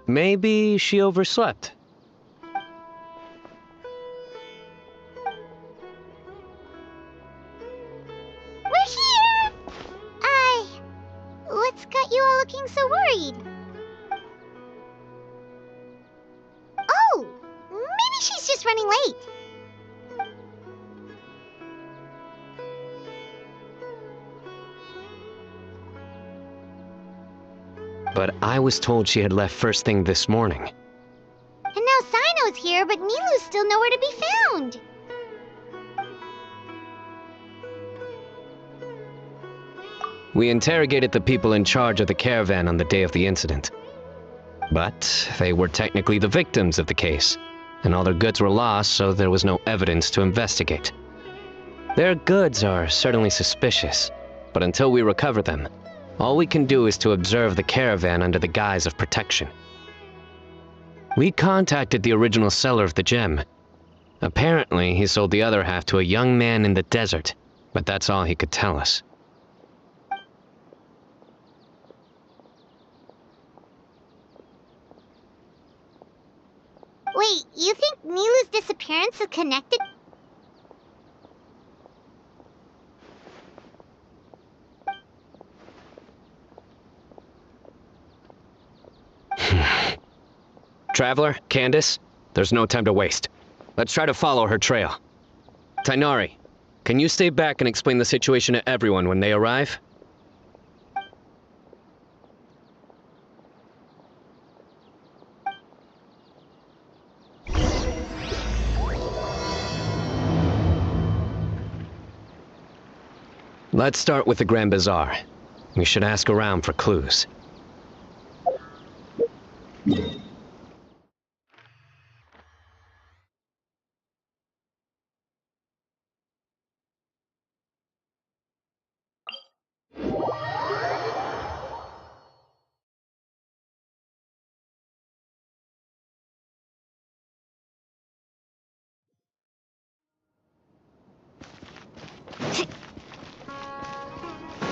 Maybe she overslept. We're here! What's got you all looking so worried? Oh, maybe she's just running late. But I was told she had left first thing this morning. And now Sino's here, but Nilu's still nowhere to be found. We interrogated the people in charge of the caravan on the day of the incident. But they were technically the victims of the case, and all their goods were lost, so there was no evidence to investigate. Their goods are certainly suspicious, but until we recover them, all we can do is to observe the caravan under the guise of protection. We contacted the original seller of the gem. Apparently, he sold the other half to a young man in the desert, but that's all he could tell us. Wait, you think Nilu's disappearance is connected? Traveler, Candice, there's no time to waste. Let's try to follow her trail. Tainari, can you stay back and explain the situation to everyone when they arrive? Let's start with the Grand Bazaar. We should ask around for clues.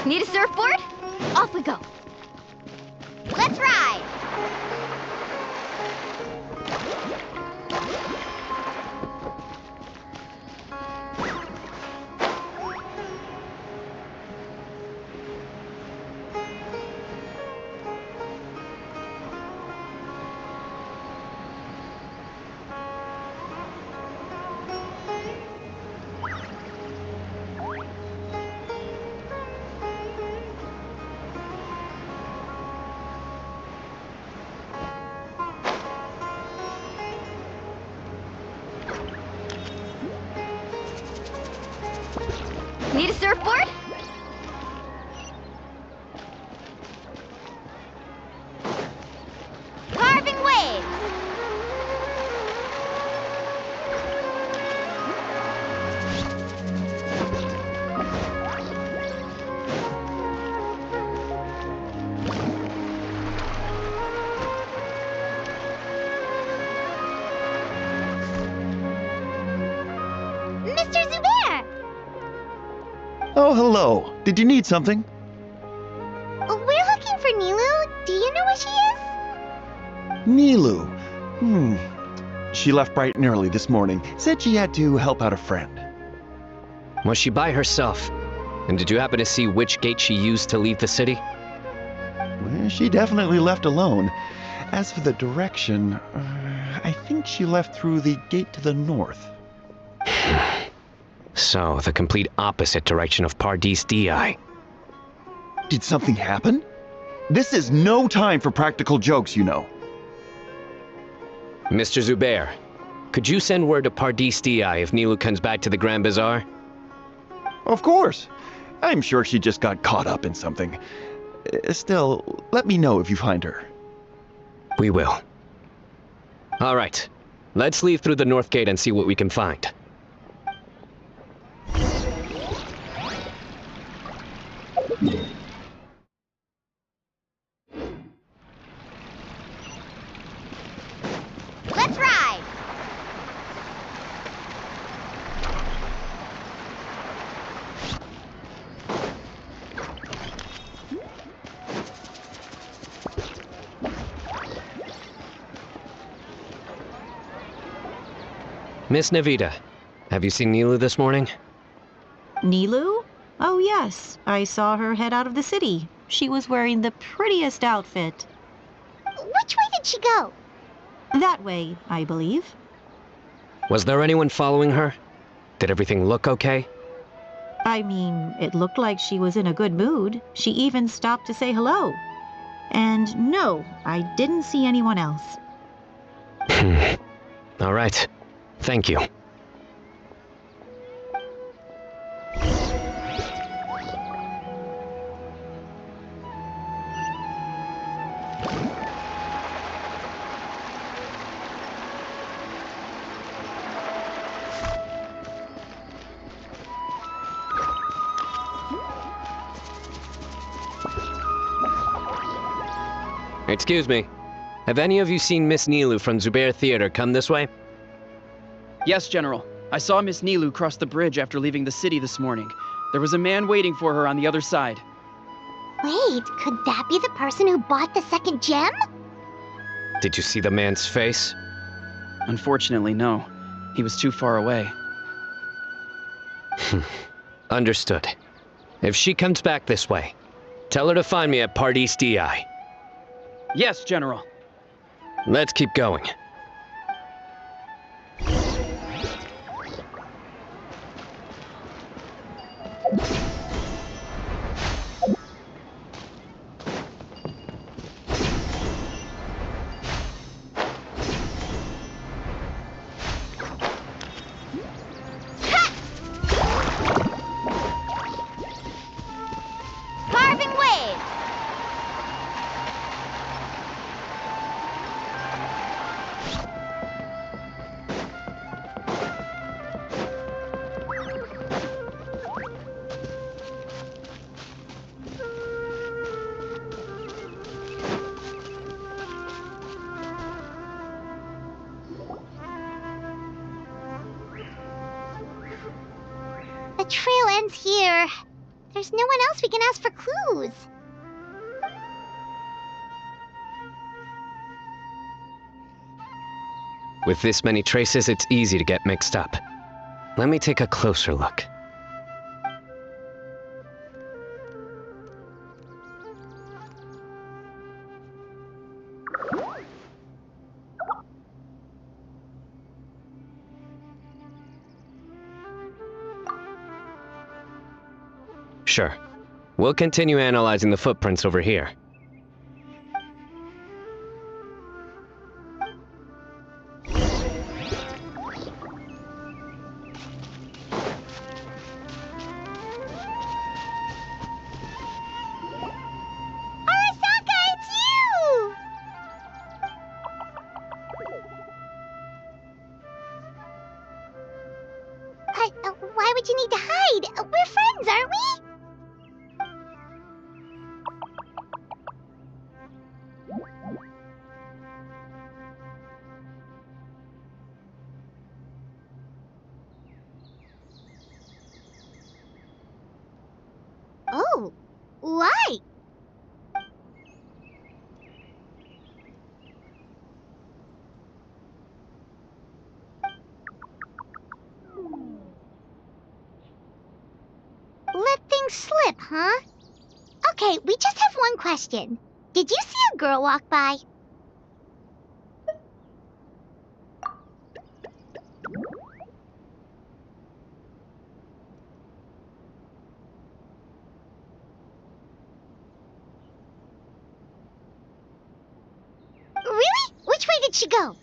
Need a surfboard? Off we go. Let's ride! Need a surfboard? Carving waves! Mr. Zubair! Oh, hello. Did you need something? We're looking for Nilu. Do you know where she is? Nilu. She left bright and early this morning. Said she had to help out a friend. Was she by herself? And did you happen to see which gate she used to leave the city? Well, she definitely left alone. As for the direction, I think she left through the gate to the north. So, the complete opposite direction of Pardis Di. Did something happen? This is no time for practical jokes, you know. Mr. Zubair, could you send word to Pardis Di if Nilu comes back to the Grand Bazaar? Of course. I'm sure she just got caught up in something. Still, let me know if you find her. We will. All right. Let's leave through the north gate and see what we can find. Let's ride! Miss Nahida, have you seen Nilu this morning? Nilu? Oh yes, I saw her head out of the city. She was wearing the prettiest outfit. Which way did she go? That way, I believe. Was there anyone following her? Did everything look okay? I mean, it looked like she was in a good mood. She even stopped to say hello. And no, I didn't see anyone else. All right. Thank you. Excuse me. Have any of you seen Miss Nilu from Zubair Theater come this way? Yes, General. I saw Miss Nilu cross the bridge after leaving the city this morning. There was a man waiting for her on the other side. Wait, could that be the person who bought the second gem? Did you see the man's face? Unfortunately, no. He was too far away. Understood. If she comes back this way, tell her to find me at Part East DI. Yes, General. Let's keep going. Carving wave! The trail ends here. There's no one else we can ask for clues. With this many traces, it's easy to get mixed up. Let me take a closer look. Sure. We'll continue analyzing the footprints over here. Arasaka, it's you! Why would you need to hide? We're friends, aren't we? Oh, why? Let things slip, huh? Okay, we just have one question. Did you see a girl walk by? Really? Which way did she go?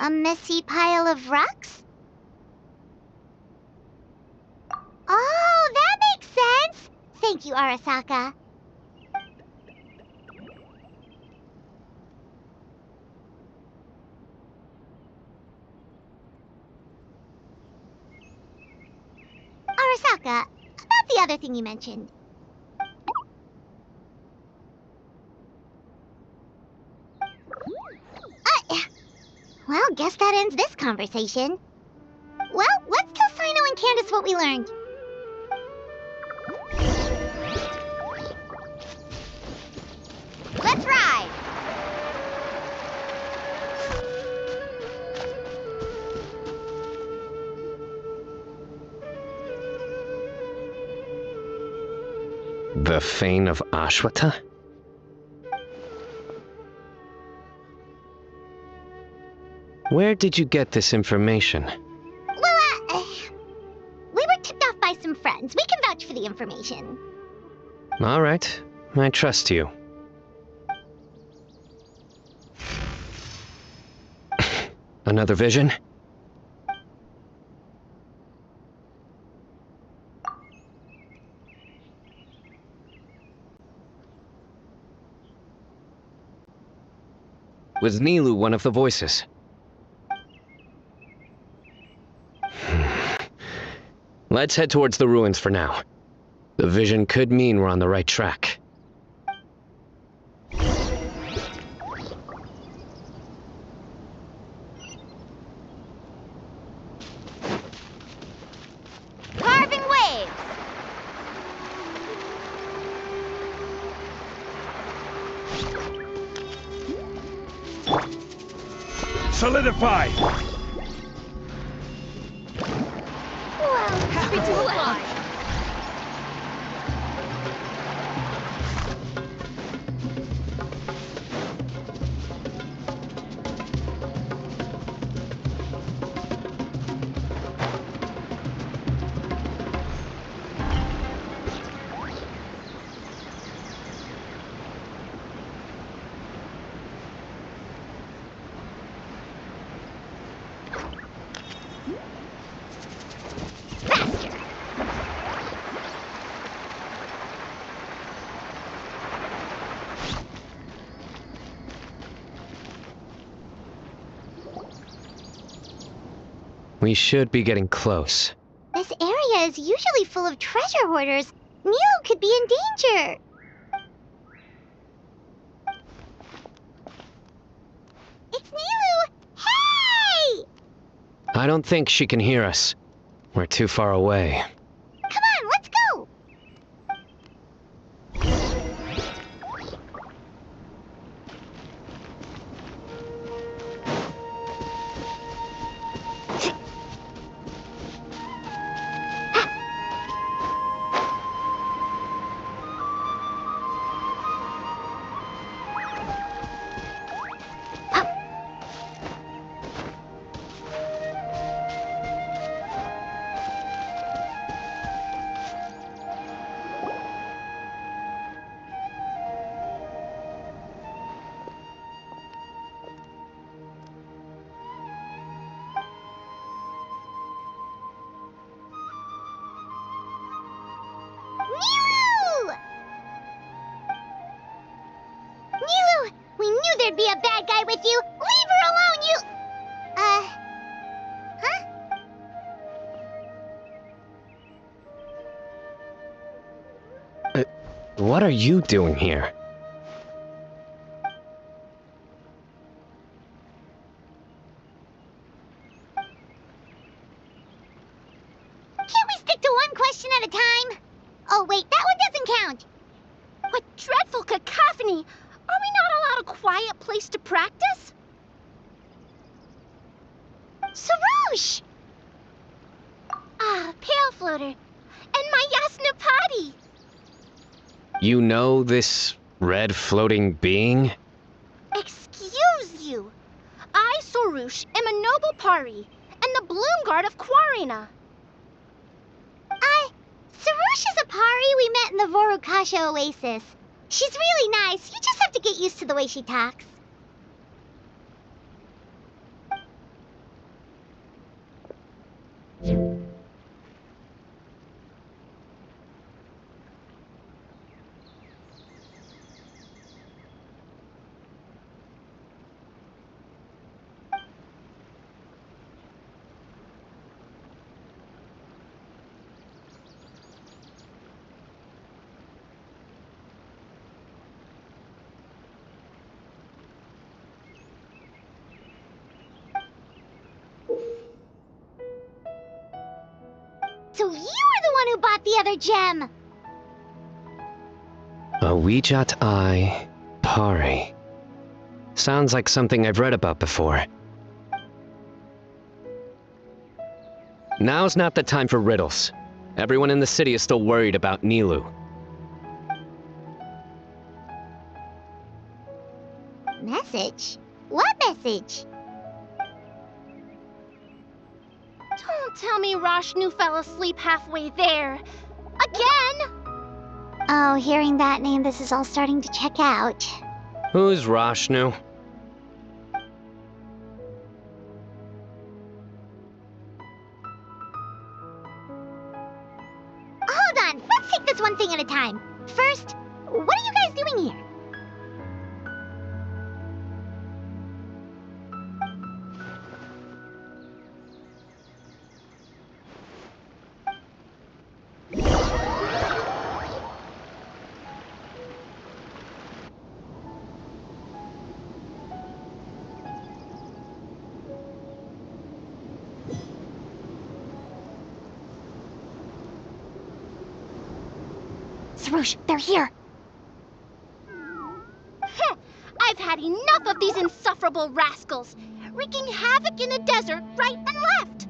A messy pile of rocks? Oh, that makes sense! Thanks, Thank you, Arasaka. Arasaka, about the other thing you mentioned. Well, guess that ends this conversation. Well, let's tell Sino and Candice what we learned. Let's ride! The Fane of Ashwata? Where did you get this information? Well, we were tipped off by some friends. We can vouch for the information. All right, I trust you. Another vision? Was Nilu one of the voices? Let's head towards the ruins for now. The vision could mean we're on the right track. Carving waves! Solidify! Happy to fly. We should be getting close. This area is usually full of treasure hoarders. Nilo could be in danger. It's Nilo! Hey! I don't think she can hear us. We're too far away. Come on, let's go! Nilo! Nilo! We knew there'd be a bad guy with you! Leave her alone, you... Huh? What are you doing here? Can't we stick to one question at a time? Oh, wait, that one doesn't count. What dreadful cacophony! Are we not allowed a quiet place to practice? Sarouche! Ah, Pale Floater. And my Yasnapati! You know this red floating being? Excuse you. I, Sorouche, am a noble Pari, and the Bloom Guard of Quarina. Sarouche is a Pari we met in the Vorukasha Oasis. She's really nice. You just have to get used to the way she talks. So you were the one who bought the other gem! A Wijat Eye Pari. Sounds like something I've read about before. Now's not the time for riddles. Everyone in the city is still worried about Nilou. Message? What message? Don't tell me Rashnu fell asleep halfway there. Again! Oh, hearing that name, this is all starting to check out. Who's Rashnu? Hold on, let's take this one thing at a time. First, what are you guys doing here? Sarush, they're here. I've had enough of these insufferable rascals, wreaking havoc in the desert right and left.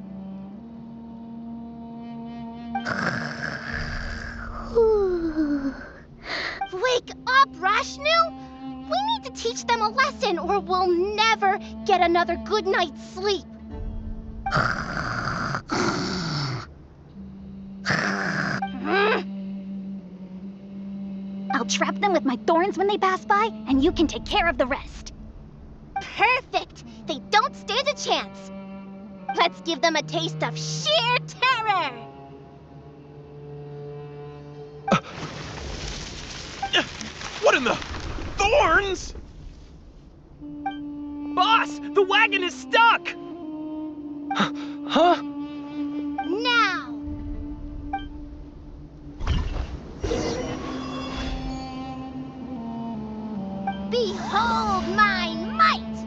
Wake up, Rashnu! We need to teach them a lesson or we'll never get another good night's sleep. I'll trap them with my thorns when they pass by, and you can take care of the rest. Perfect! They don't stand a chance. Let's give them a taste of sheer terror! What in the... Thorns?! Boss! The wagon is stuck! Huh? Now! Behold my might!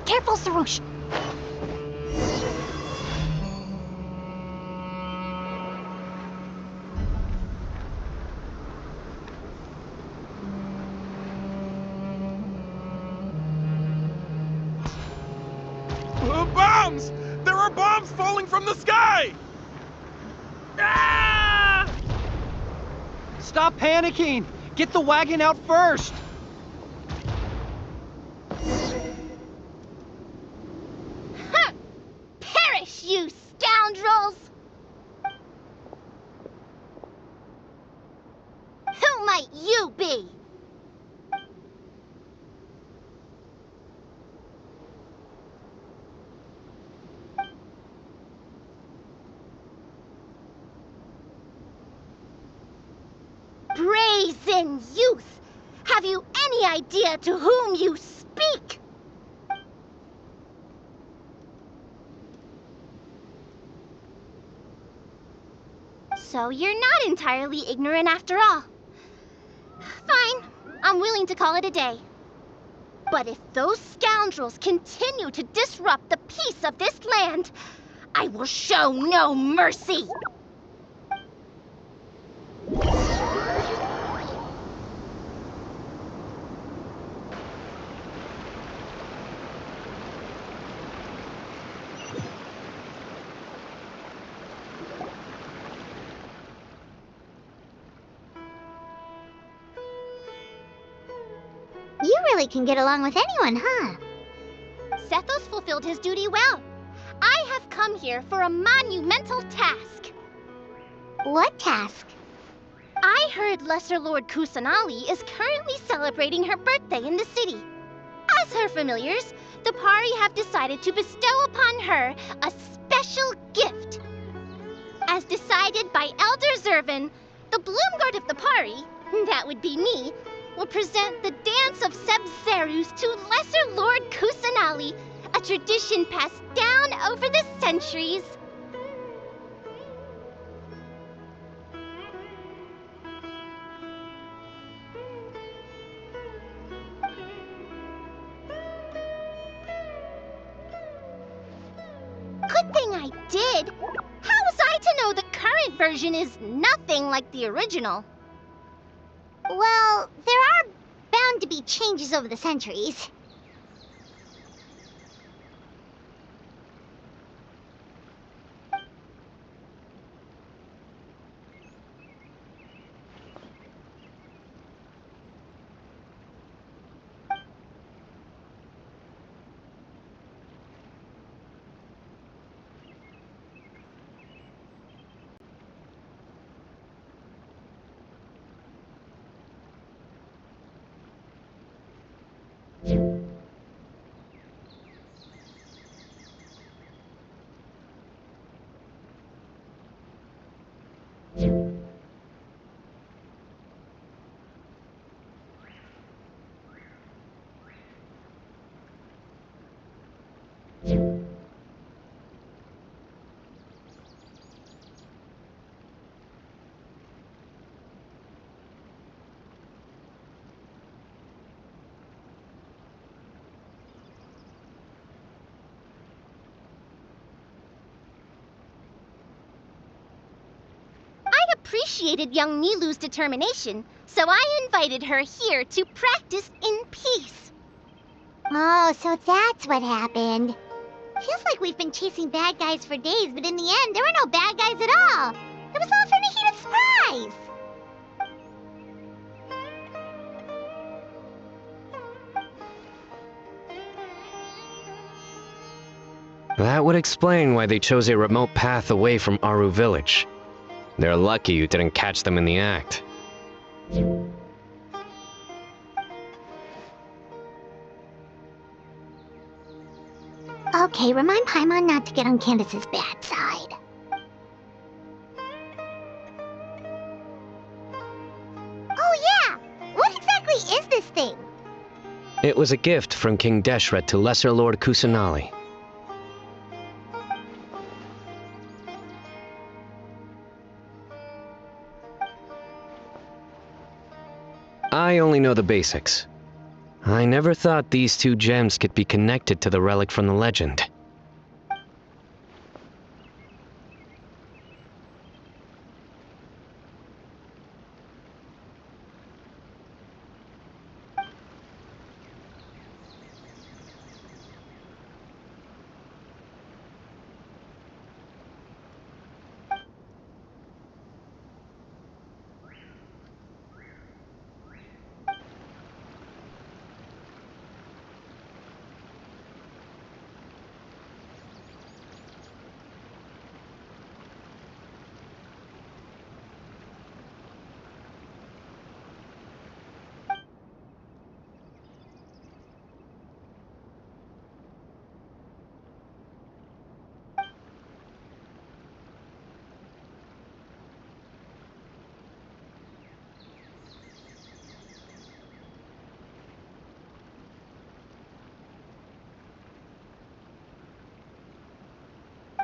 Careful, Sarush. Bombs! There are bombs falling from the sky! Ah! Stop panicking! Get the wagon out first! Huh! Perish, you scoundrels! Who might you be? Brazen youth! Have you any idea to whom you speak? So you're not entirely ignorant after all. Fine, I'm willing to call it a day. But if those scoundrels continue to disrupt the peace of this land, I will show no mercy! You really can get along with anyone, huh? Sethos fulfilled his duty well. I have come here for a monumental task. What task? I heard Lesser Lord Kusanali is currently celebrating her birthday in the city. As her familiars, the Pari have decided to bestow upon her a special gift. As decided by Elder Zervin, the Bloomguard of the Pari, that would be me, will present the Dance of Sebzerus to Lesser Lord Kusanali, a tradition passed down over the centuries. current version is nothing like the original. Well, there are bound to be changes over the centuries. Appreciated young Nilu's determination, so I invited her here to practice in peace. Oh, so that's what happened. Feels like we've been chasing bad guys for days, but in the end, there were no bad guys at all. It was all for Nahida's surprise. That would explain why they chose a remote path away from Aru village. They're lucky you didn't catch them in the act. Okay, remind Paimon not to get on Candace's bad side. Oh yeah! What exactly is this thing? It was a gift from King Deshret to Lesser Lord Kusanali. I only know the basics. I never thought these two gems could be connected to the relic from the legend.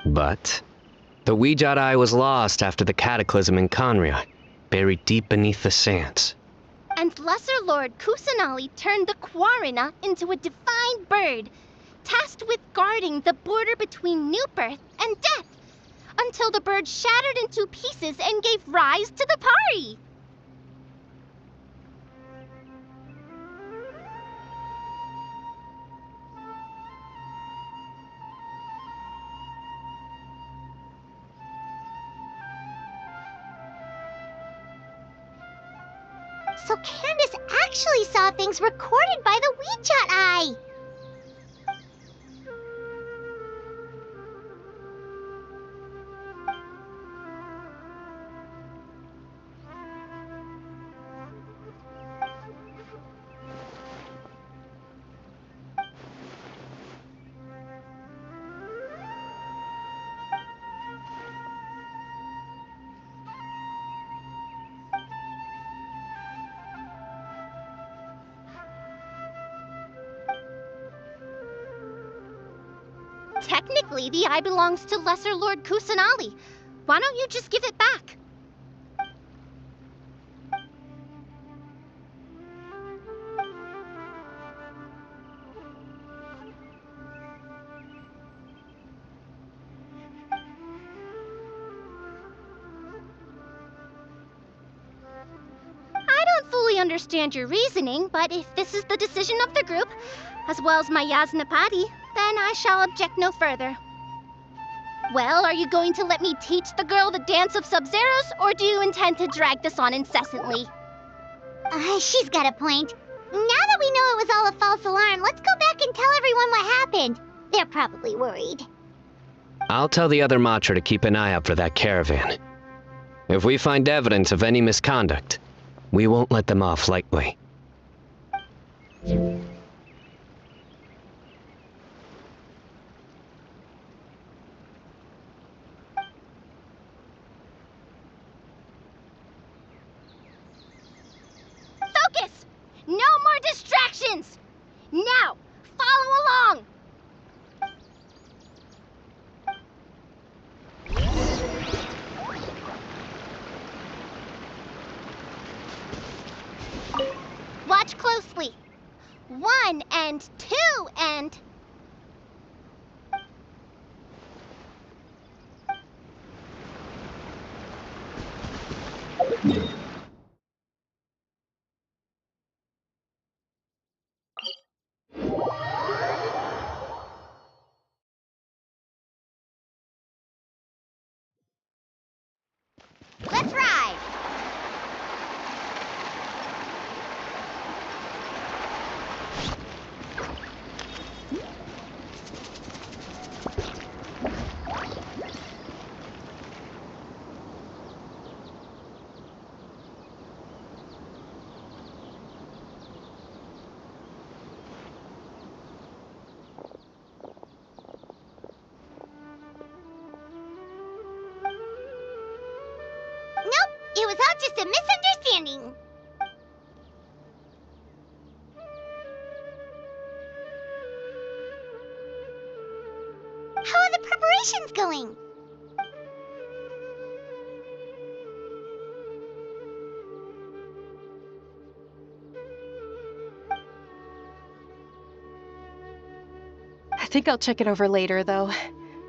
But the Weejat Eye was lost after the cataclysm in Conria, buried deep beneath the sands. And Lesser Lord Kusanali turned the Quarina into a divine bird, tasked with guarding the border between new birth and death, until the bird shattered into pieces and gave rise to the Pari. So Candace actually saw things recorded by the Weejat Eye! Technically, the eye belongs to Lesser Lord Kusanali. Why don't you just give it back? fully understand your reasoning, but if this is the decision of the group, as well as my Yasnapati, then I shall object no further. Well, are you going to let me teach the girl the dance of Sub-Zeros, or do you intend to drag this on incessantly? She's got a point. Now that we know it was all a false alarm, let's go back and tell everyone what happened. They're probably worried. I'll tell the other Matra to keep an eye out for that caravan. If we find evidence of any misconduct, we won't let them off lightly. Focus! No more distractions! Now, follow along! Watch closely. 1 and 2 and... Let's ride! Nope, it was all just a misunderstanding. How are the preparations going? I think I'll check it over later, though.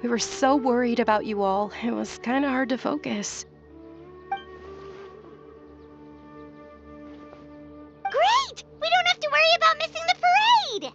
We were so worried about you all. It was kind of hard to focus. Great! We don't have to worry about missing the parade!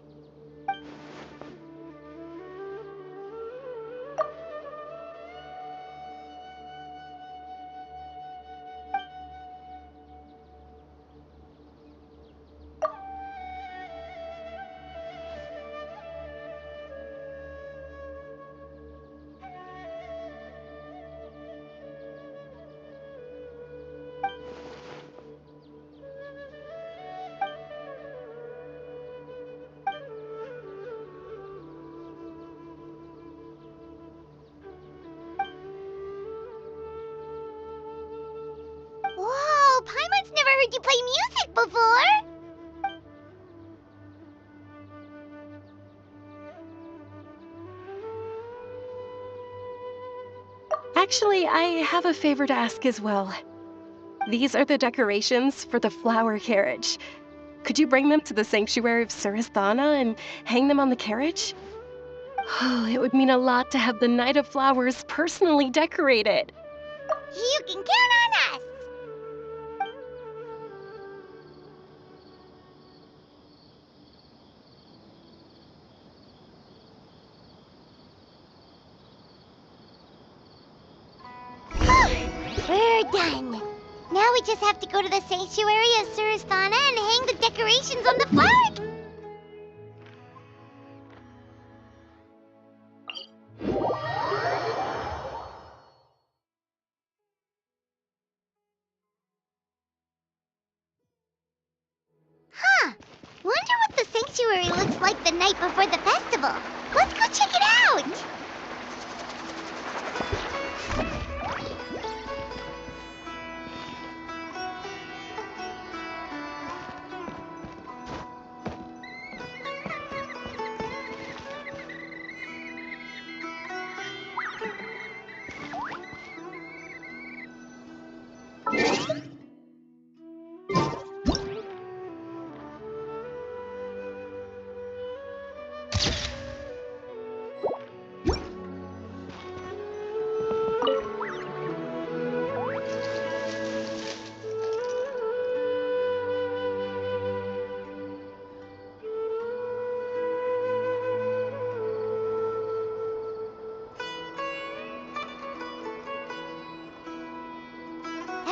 Whoa, Paimon's never heard you play music before! Actually, I have a favor to ask as well. These are the decorations for the flower carriage. Could you bring them to the sanctuary of Surasthana and hang them on the carriage? Oh, it would mean a lot to have the Knight of Flowers personally decorated. You can count on us! We're done. Now we just have to go to the sanctuary of Surasthana and hang the decorations on the flower. Huh. Wonder what the sanctuary looks like the night before the festival. Let's go check it out.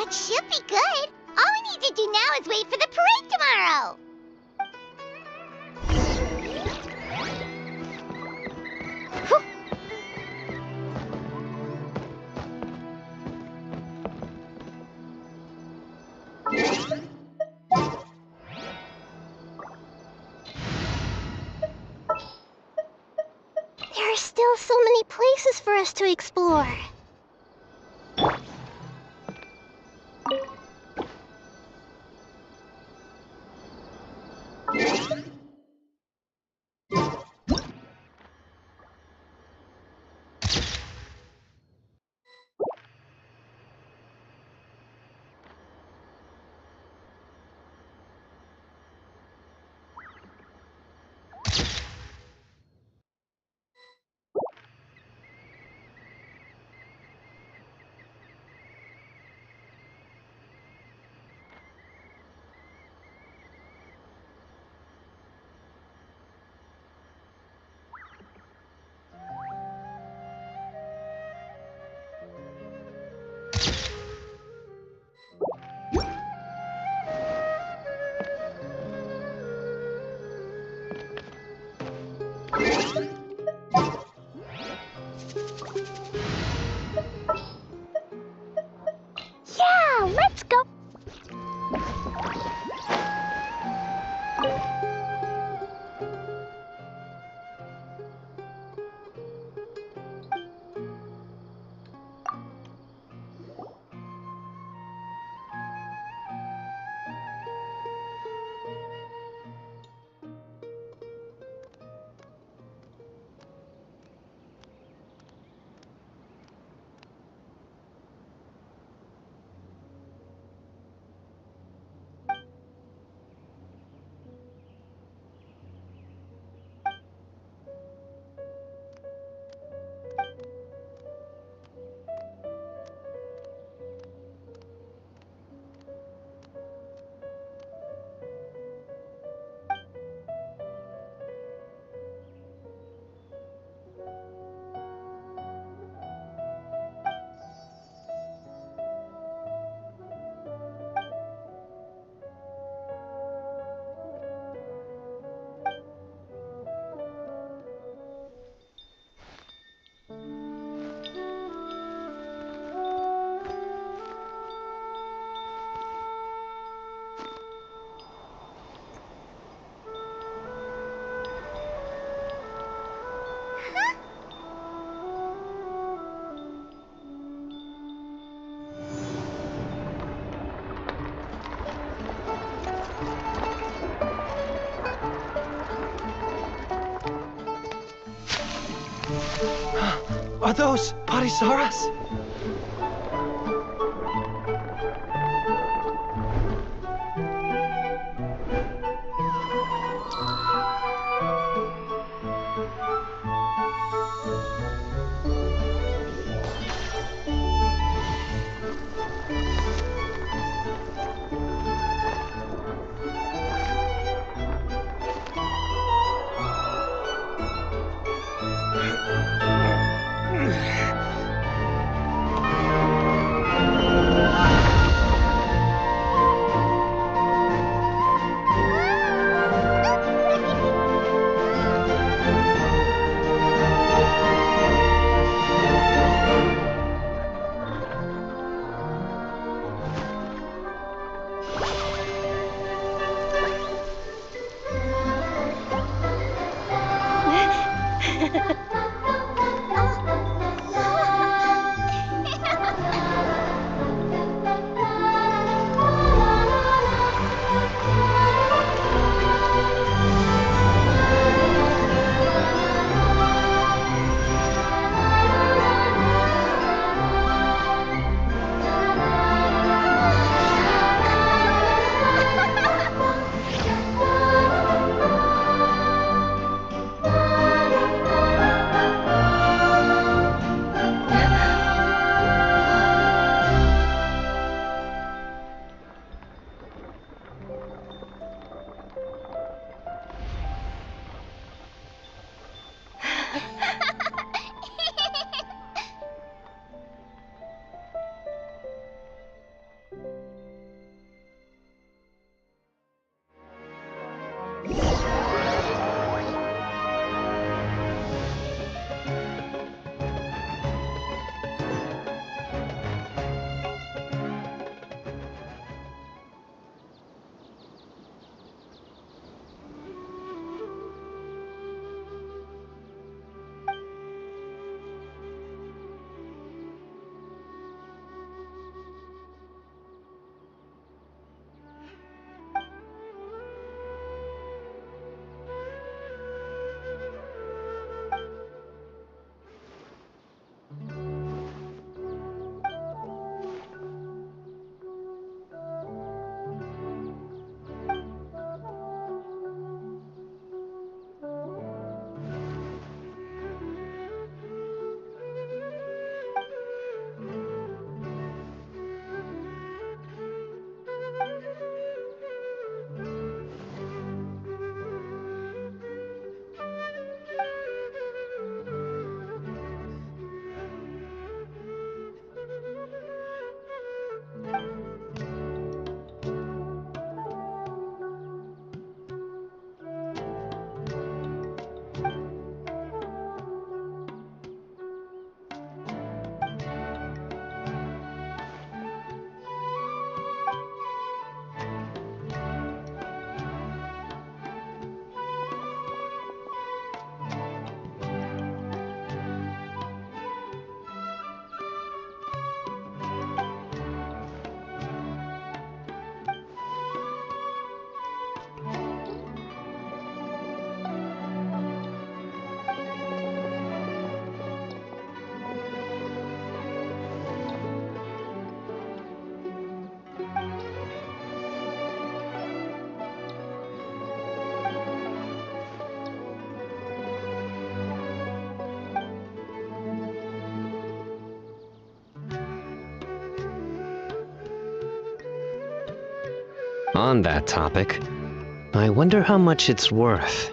That should be good. All we need to do now is wait for the parade tomorrow. There are still so many places for us to explore. Yeah, let's go. Are those Parisaras? On that topic, I wonder how much it's worth.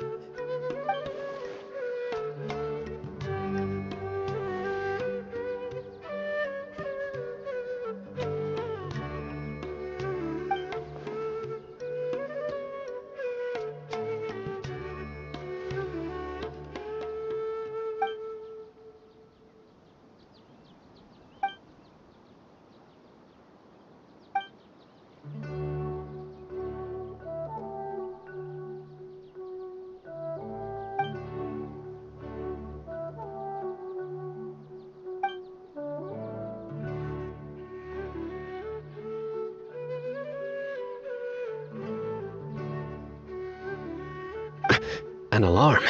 An alarm.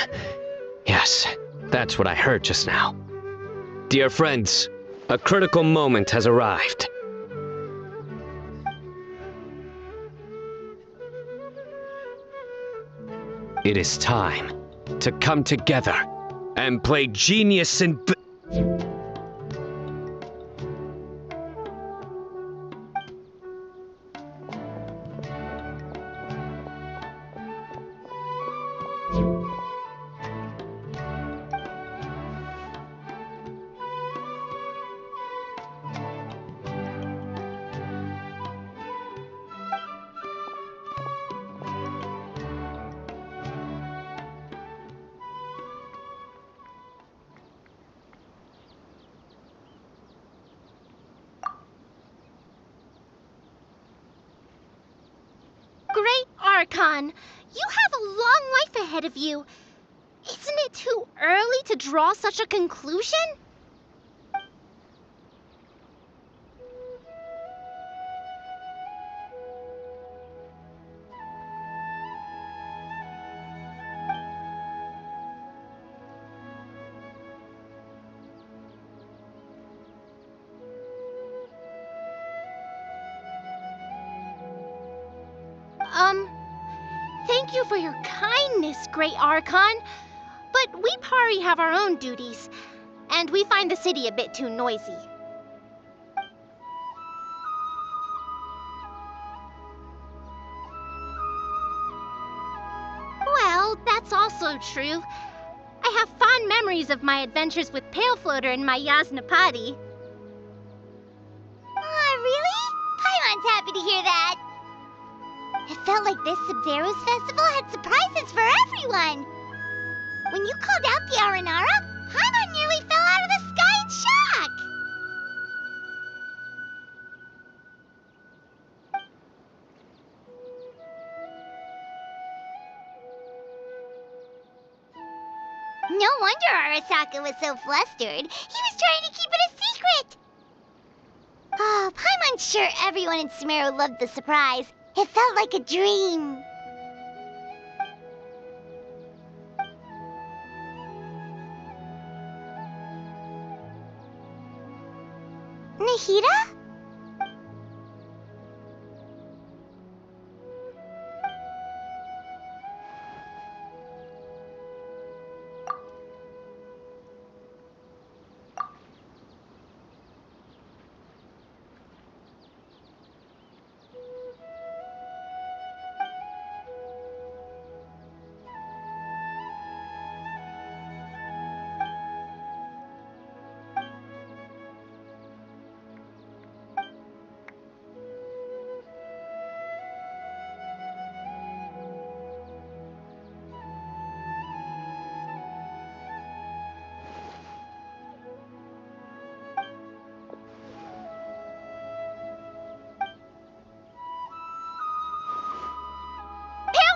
Yes, that's what I heard just now. Dear friends, a critical moment has arrived. It is time to come together and play genius and... Great Archon, you have a long life ahead of you. Isn't it too early to draw such a conclusion? Thank you for your kindness, Great Archon. But we Pari have our own duties, and we find the city a bit too noisy. Well, that's also true. I have fond memories of my adventures with Pale Floater and my Yasnapati. Aw, really? Paimon's happy to hear that. It felt like this Sub-Zero's festival had surprises for everyone. When you called out the Aranara, Paimon nearly fell out of the sky in shock. No wonder Arasaka was so flustered. He was trying to keep it a secret. Oh, Paimon's sure everyone in Sumeru loved the surprise. It felt like a dream. Nahida?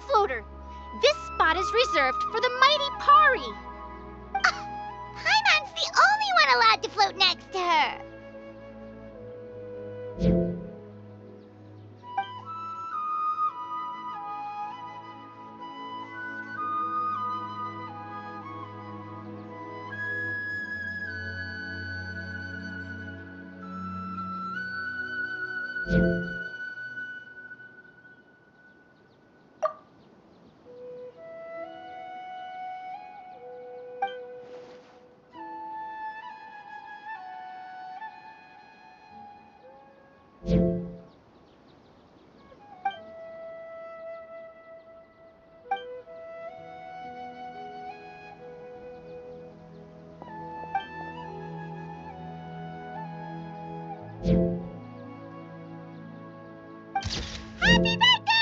Floater, this spot is reserved for the mighty Pari. Paimon's the only one allowed to float next to her. Happy birthday!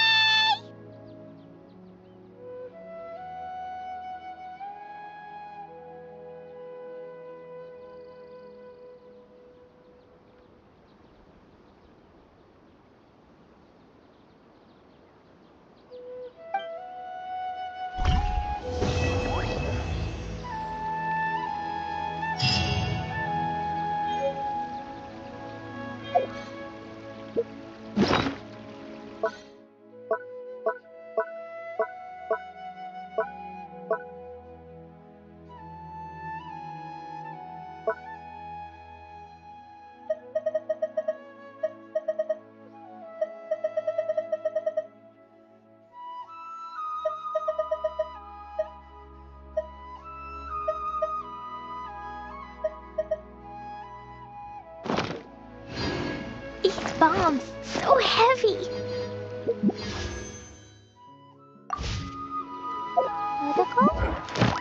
These bombs, so heavy. Protocol?